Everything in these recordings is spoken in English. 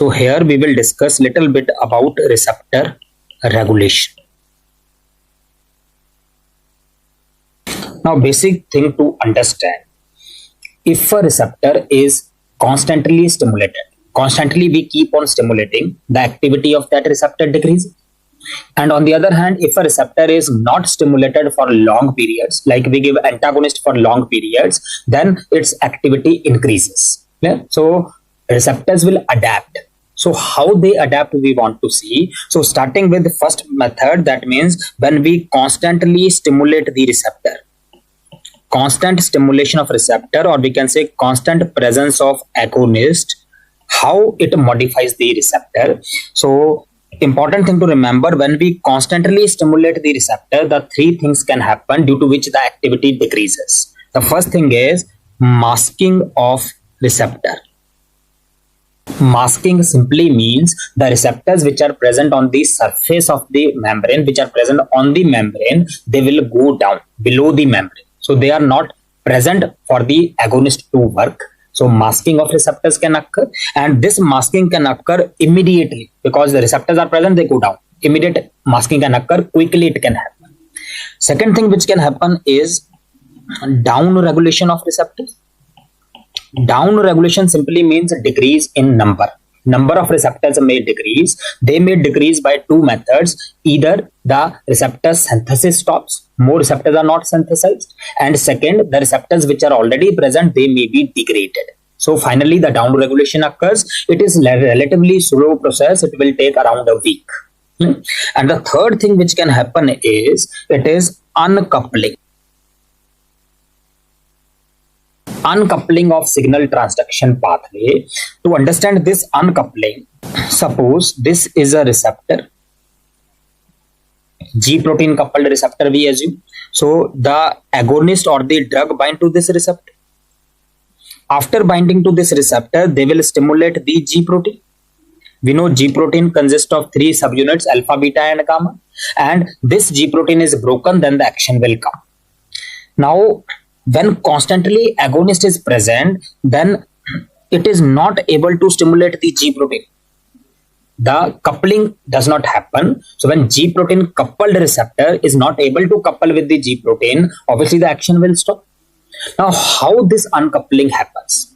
So here we will discuss little bit about receptor regulation. Now basic thing to understand, if a receptor is constantly stimulated, constantly we keep on stimulating, the activity of that receptor decreases. And on the other hand, if a receptor is not stimulated for long periods, like we give antagonist for long periods, then its activity increases. Yeah? So receptors will adapt. So how they adapt we want to see. So starting with the first method, that means when we constantly stimulate the receptor, constant stimulation of receptor, or we can say constant presence of agonist, how it modifies the receptor. So important thing to remember, when we constantly stimulate the receptor, the three things can happen due to which the activity decreases. The first thing is masking of receptor. Masking simply means the receptors which are present on the surface of the membrane, which are present on the membrane, they will go down below the membrane. So they are not present for the agonist to work. So masking of receptors can occur, and this masking can occur immediately because the receptors are present, they go down. Immediate masking can occur, quickly it can happen. Second thing which can happen is down regulation of receptors. Down regulation simply means decrease in number. Number of receptors may decrease. They may decrease by two methods. Either the receptor synthesis stops, more receptors are not synthesized, and second, the receptors which are already present, they may be degraded. So finally the down regulation occurs. It is a relatively slow process. It will take around a week. And the third thing which can happen is it is uncoupling. Uncoupling of signal transduction pathway. To understand this uncoupling, suppose this is a receptor, G protein coupled receptor we assume. So the agonist or the drug bind to this receptor. After binding to this receptor, they will stimulate the G protein. We know G protein consists of three subunits, alpha, beta and gamma, and this G protein is broken, then the action will come. Now when constantly agonist is present, then it is not able to stimulate the G protein. The coupling does not happen. So when G protein coupled receptor is not able to couple with the G protein, obviously the action will stop. Now how this uncoupling happens?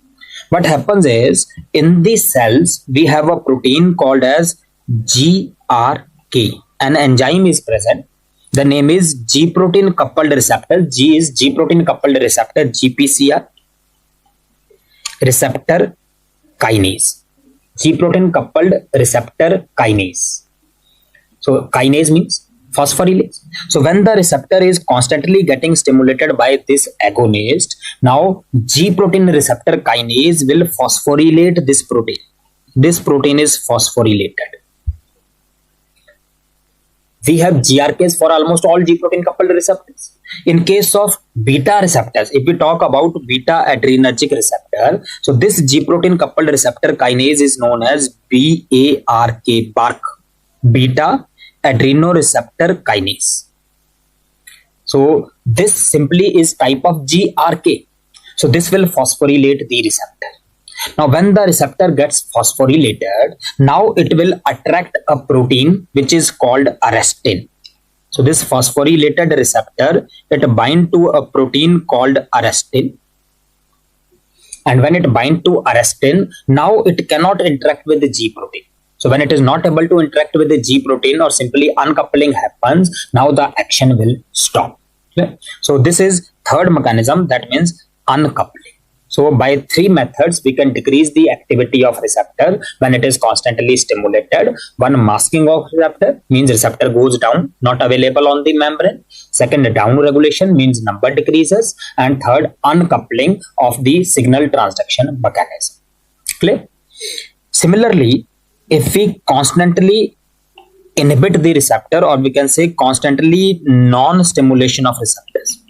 What happens is, in the cells we have a protein called as GRK. An enzyme is present. The name is G protein coupled receptor. G is G protein coupled receptor, GPCR receptor kinase. G protein coupled receptor kinase. So kinase means phosphorylase. So when the receptor is constantly getting stimulated by this agonist, now G protein receptor kinase will phosphorylate this protein. This protein is phosphorylated. We have GRKs for almost all G protein coupled receptors. In case of beta receptors, if we talk about beta adrenergic receptor, so this G protein coupled receptor kinase is known as BARK, beta adrenoreceptor kinase. So this simply is type of GRK. So this will phosphorylate the receptor. Now when the receptor gets phosphorylated, now it will attract a protein which is called arrestin. So this phosphorylated receptor, it binds to a protein called arrestin. And when it binds to arrestin, now it cannot interact with the G protein. So when it is not able to interact with the G protein, or simply uncoupling happens, now the action will stop. Okay? So this is third mechanism, that means uncoupling. So by three methods, we can decrease the activity of receptor when it is constantly stimulated. One, masking of receptor, means receptor goes down, not available on the membrane. Second, down regulation, means number decreases. And third, uncoupling of the signal transduction mechanism. Clear? Similarly, if we constantly inhibit the receptor, or we can say constantly non-stimulation of receptors,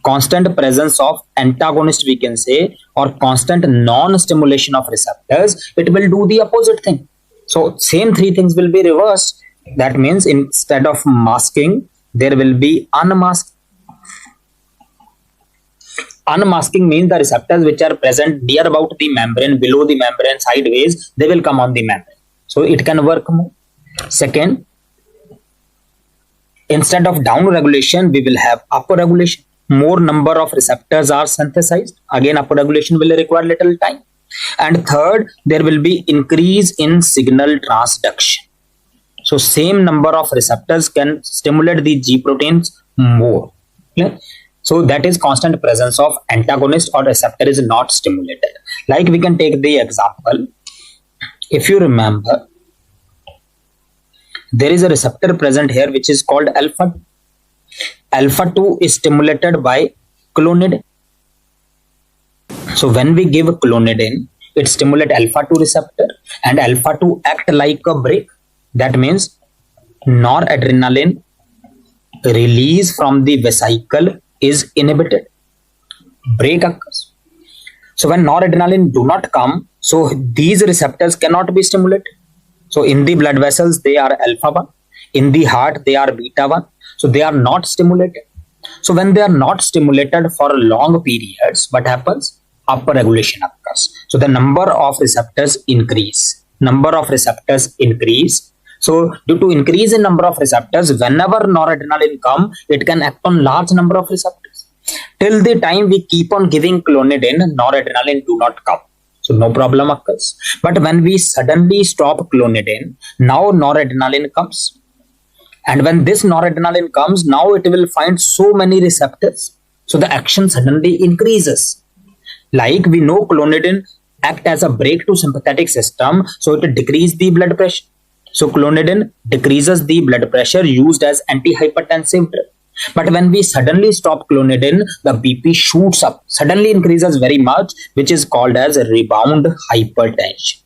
constant presence of antagonist we can say, or constant non-stimulation of receptors, it will do the opposite thing. So same three things will be reversed. That means instead of masking, there will be unmasking. Unmasking means the receptors which are present near about the membrane, below the membrane, sideways, they will come on the membrane. so it can work more. Second, instead of down regulation, we will have upper regulation. More number of receptors are synthesized. Again, upper regulation will require little time. And third, there will be increase in signal transduction. So same number of receptors can stimulate the G proteins more. Okay? So that is constant presence of antagonist or receptor is not stimulated. Like we can take the example. If you remember, there is a receptor present here which is called alpha. Alpha 2 is stimulated by clonidine. So when we give clonidine, it stimulates alpha 2 receptor and alpha 2 act like a brake. That means noradrenaline release from the vesicle is inhibited. Brake occurs. So when noradrenaline do not come, so these receptors cannot be stimulated. So in the blood vessels, they are alpha 1. In the heart, they are beta 1. So they are not stimulated. So when they are not stimulated for long periods, what happens? Upper regulation occurs. So the number of receptors increase. Number of receptors increase. So due to increase in number of receptors, whenever noradrenaline come, it can act on large number of receptors. Till the time we keep on giving clonidine, noradrenaline do not come. So no problem occurs. But when we suddenly stop clonidine, now noradrenaline comes. And when this noradrenaline comes, now it will find so many receptors. So the action suddenly increases. Like we know clonidine act as a brake to sympathetic system. So it decreases the blood pressure. So clonidine decreases the blood pressure used as antihypertensive drug. But when we suddenly stop clonidine, the BP shoots up, suddenly increases very much, which is called as rebound hypertension.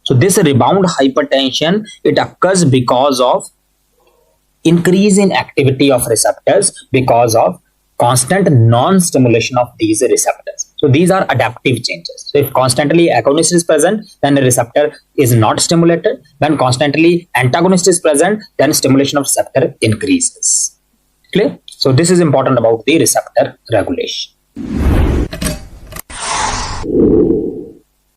So this rebound hypertension, it occurs because of increase in activity of receptors because of constant non-stimulation of these receptors. So these are adaptive changes. So if constantly agonist is present, then the receptor is not stimulated. When constantly antagonist is present, then stimulation of receptor increases. Clear? So this is important about the receptor regulation.